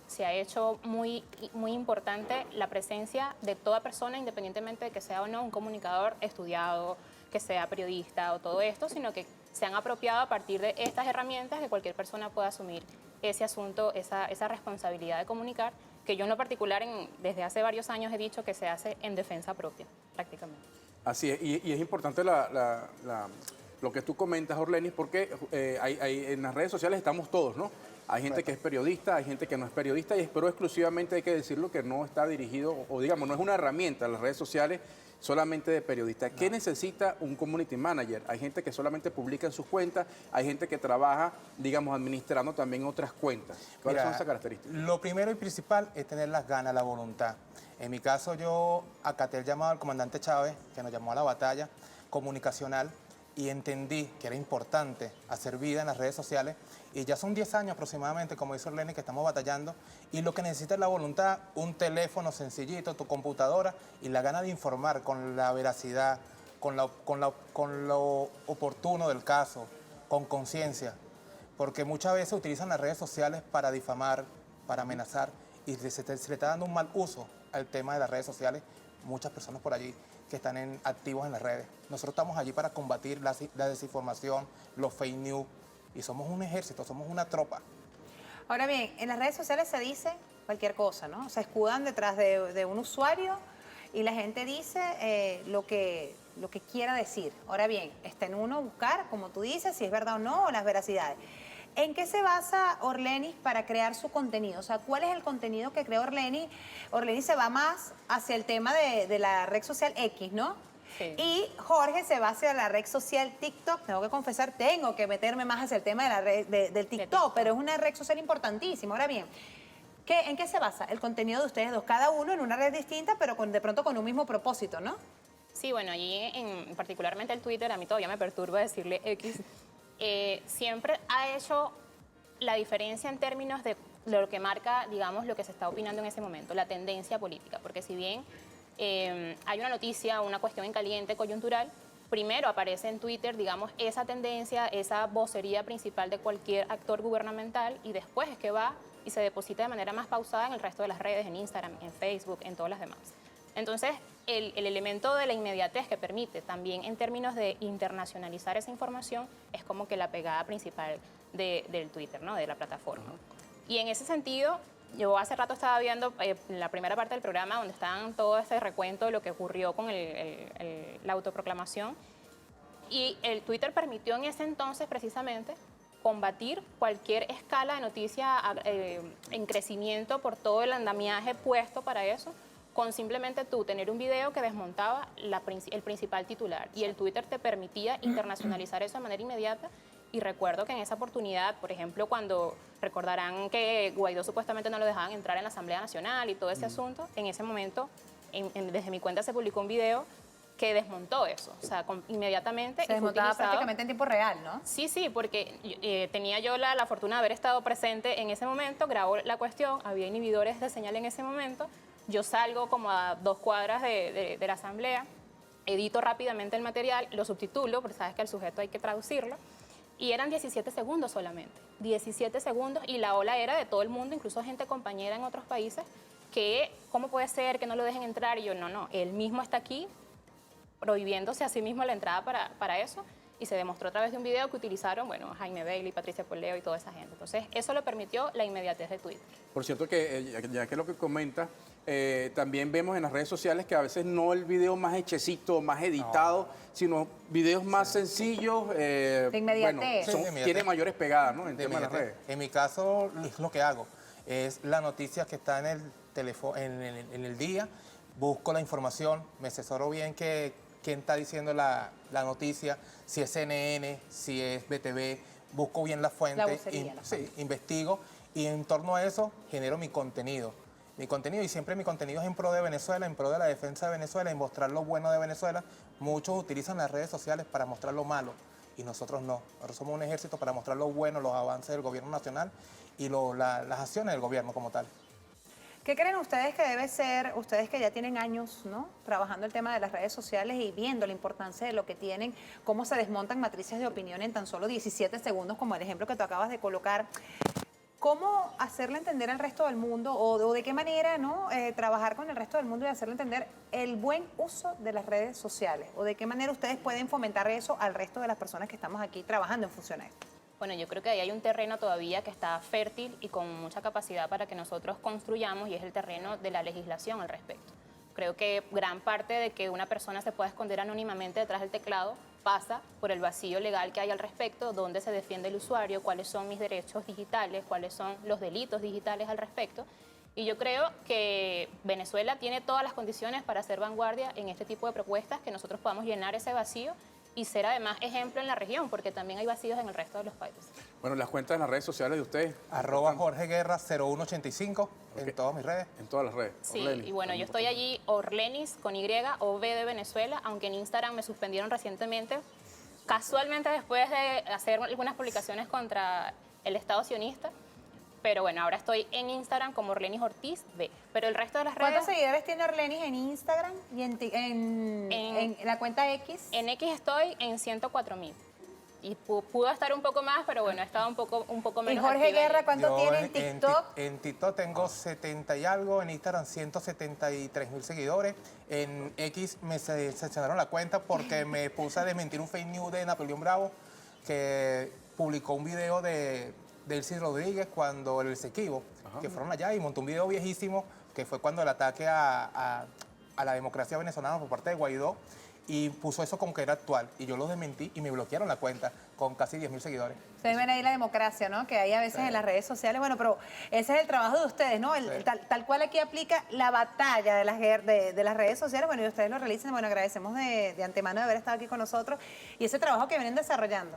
se ha hecho muy importante la presencia de toda persona, independientemente de que sea o no un comunicador estudiado, que sea periodista o todo esto, sino que se han apropiado a partir de estas herramientas que cualquier persona pueda asumir ese asunto, esa responsabilidad de comunicar, que yo en lo particular desde hace varios años he dicho que se hace en defensa propia, prácticamente. Así es, y es importante lo que tú comentas, Orlenis, porque en las redes sociales estamos todos, ¿no? Hay gente que es periodista, hay gente que no es periodista, pero exclusivamente hay que decirlo que no está dirigido, o digamos, no es una herramienta las redes sociales solamente de periodistas. ¿Qué necesita un community manager? Hay gente que solamente publica en sus cuentas, hay gente que trabaja, digamos, administrando también otras cuentas. ¿Cuáles son esas características? Lo primero y principal es tener las ganas, la voluntad. En mi caso, yo acaté el llamado al comandante Chávez, que nos llamó a la batalla comunicacional, y entendí que era importante hacer vida en las redes sociales. Y ya son 10 años aproximadamente, como dice Orlenis, que estamos batallando. Y lo que necesita es la voluntad, un teléfono sencillito, tu computadora y la gana de informar con la veracidad, con lo oportuno del caso, con conciencia. Porque muchas veces utilizan las redes sociales para difamar, para amenazar, y se le está dando un mal uso al tema de las redes sociales. Muchas personas por allí que están activos en las redes. Nosotros estamos allí para combatir la desinformación, los fake news, y somos un ejército, somos una tropa. Ahora bien, en las redes sociales se dice cualquier cosa, ¿no? Se escudan detrás de un usuario y la gente dice lo que quiera decir. Ahora bien, está en uno buscar, como tú dices, si es verdad o no, o las veracidades. ¿En qué se basa Orlenis para crear su contenido? O sea, ¿cuál es el contenido que crea Orlenis? Orlenis se va más hacia el tema de la red social X, ¿no? Sí. Y Jorge se va hacia la red social TikTok. Tengo que confesar, tengo que meterme más hacia el tema de la red, del TikTok, pero es una red social importantísima. Ahora bien, ¿en qué se basa el contenido de ustedes dos? Cada uno en una red distinta, pero de pronto con un mismo propósito, ¿no? Sí, bueno, allí particularmente el Twitter, a mí todavía me perturba decirle X, siempre ha hecho la diferencia en términos de lo que marca, digamos, lo que se está opinando en ese momento, la tendencia política, porque si bien hay una noticia, una cuestión en caliente, coyuntural, primero aparece en Twitter, digamos, esa tendencia, esa vocería principal de cualquier actor gubernamental y después es que va y se deposita de manera más pausada en el resto de las redes, en Instagram, en Facebook, en todas las demás. Entonces, el elemento de la inmediatez que permite también en términos de internacionalizar esa información es como que la pegada principal del Twitter, ¿no? De la plataforma. Y en ese sentido, yo hace rato estaba viendo la primera parte del programa donde estaban todo este recuento de lo que ocurrió con la autoproclamación. Y el Twitter permitió en ese entonces precisamente combatir cualquier escala de noticia en crecimiento por todo el andamiaje puesto para eso, con simplemente tú tener un video que desmontaba el principal titular. Y el Twitter te permitía internacionalizar eso de manera inmediata. Y recuerdo que en esa oportunidad, por ejemplo, cuando recordarán que Guaidó supuestamente no lo dejaban entrar en la Asamblea Nacional y todo ese asunto, en ese momento, desde mi cuenta se publicó un video que desmontó eso, o sea, inmediatamente. Se desmontaba prácticamente en tiempo real, ¿no? Sí, sí, porque tenía yo la fortuna de haber estado presente en ese momento, grabó la cuestión, había inhibidores de señal en ese momento, yo salgo como a 2 cuadras de la Asamblea, edito rápidamente el material, lo subtitulo, porque sabes que al sujeto hay que traducirlo, y eran 17 segundos solamente, 17 segundos, y la ola era de todo el mundo, incluso gente compañera en otros países, que ¿cómo puede ser que no lo dejen entrar? Y yo, no, él mismo está aquí, prohibiéndose a sí mismo la entrada para eso, y se demostró a través de un video que utilizaron, bueno, Jaime Bailey, Patricia Poleo y toda esa gente. Entonces, eso lo permitió la inmediatez de Twitter. Por cierto que, ya que lo que comenta, también vemos en las redes sociales que a veces no el video más hechecito, más editado, sino videos más sencillos, de inmediatez. Bueno, tiene mayores pegadas, ¿no? En tema de las redes. En mi caso, es lo que hago. Es la noticia que está en el teléfono, en el día, busco la información, me asesoro bien quién está diciendo la noticia, si es CNN, si es BTV, busco bien la fuente, investigo y en torno a eso genero mi contenido. Y siempre mi contenido es en pro de Venezuela, en pro de la defensa de Venezuela, en mostrar lo bueno de Venezuela. Muchos utilizan las redes sociales para mostrar lo malo y nosotros no. Nosotros somos un ejército para mostrar lo bueno, los avances del gobierno nacional y las acciones del gobierno como tal. ¿Qué creen ustedes que debe ser, ustedes que ya tienen años, ¿no?, trabajando el tema de las redes sociales y viendo la importancia de lo que tienen, cómo se desmontan matrices de opinión en tan solo 17 segundos, como el ejemplo que tú acabas de colocar? ¿Cómo hacerle entender al resto del mundo o de qué manera, ¿no?, trabajar con el resto del mundo y hacerle entender el buen uso de las redes sociales? ¿O de qué manera ustedes pueden fomentar eso al resto de las personas que estamos aquí trabajando en función a esto? Bueno, yo creo que ahí hay un terreno todavía que está fértil y con mucha capacidad para que nosotros construyamos, y es el terreno de la legislación al respecto. Creo que gran parte de que una persona se pueda esconder anónimamente detrás del teclado pasa por el vacío legal que hay al respecto, dónde se defiende el usuario, cuáles son mis derechos digitales, cuáles son los delitos digitales al respecto. Y yo creo que Venezuela tiene todas las condiciones para ser vanguardia en este tipo de propuestas, que nosotros podamos llenar ese vacío y ser además ejemplo en la región, porque también hay vacíos en el resto de los países. Bueno, las cuentas en las redes sociales de ustedes. @Jorge Guerra 0185 en todas mis redes. En todas las redes. Sí, Orlenis, y bueno, yo estoy allí, Orlenis con Y, OV de Venezuela, aunque en Instagram me suspendieron recientemente, casualmente después de hacer algunas publicaciones contra el Estado sionista. Pero bueno, ahora estoy en Instagram como Orlenis Ortiz B. Pero el resto de las redes... ¿Cuántos seguidores tiene Orlenis en Instagram y en la cuenta X? En X estoy en 104.000. Y pudo estar un poco más, pero bueno, he estado un poco menos. ¿Y Jorge activa Guerra ahí. cuánto tiene en TikTok? En TikTok tengo 70 y algo, en Instagram 173.000 seguidores. En X me sancionaron la cuenta porque me puse a desmentir un fake news de Napoleón Bravo, que publicó un video de Delcy Rodríguez cuando el Esequibo, que fueron allá, y montó un video viejísimo que fue cuando el ataque a la democracia venezolana por parte de Guaidó, y puso eso como que era actual, y yo lo desmentí y me bloquearon la cuenta con casi 10.000 seguidores. Ustedes ven ahí la democracia, ¿no?, que hay a veces en las redes sociales. Bueno, pero ese es el trabajo de ustedes, ¿no? Tal cual aquí aplica la batalla de las redes sociales. Bueno, y ustedes lo realizan. Bueno, agradecemos de antemano de haber estado aquí con nosotros y ese trabajo que vienen desarrollando.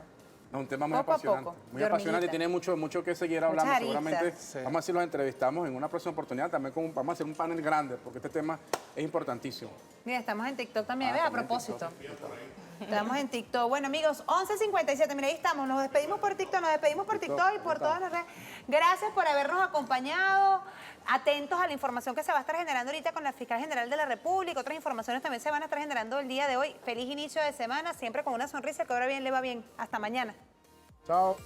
No, un tema muy Poco a apasionante. poco, Muy de apasionante, hormiguita. tiene mucho que seguir hablando. Muchas Seguramente aristas. vamos a ver si los entrevistamos en una próxima oportunidad. También vamos a hacer un panel grande, porque este tema es importantísimo. Mira, estamos en TikTok también, Ah, ¿ves? A también en propósito. Estamos en TikTok. Bueno, amigos, 11:57. Mira, ahí estamos. Nos despedimos por TikTok, nos despedimos por TikTok y por todas las redes. Gracias por habernos acompañado. Atentos a la información que se va a estar generando ahorita con la Fiscal General de la República. Otras informaciones también se van a estar generando el día de hoy. Feliz inicio de semana, siempre con una sonrisa, que ahora bien le va bien. Hasta mañana. Chao.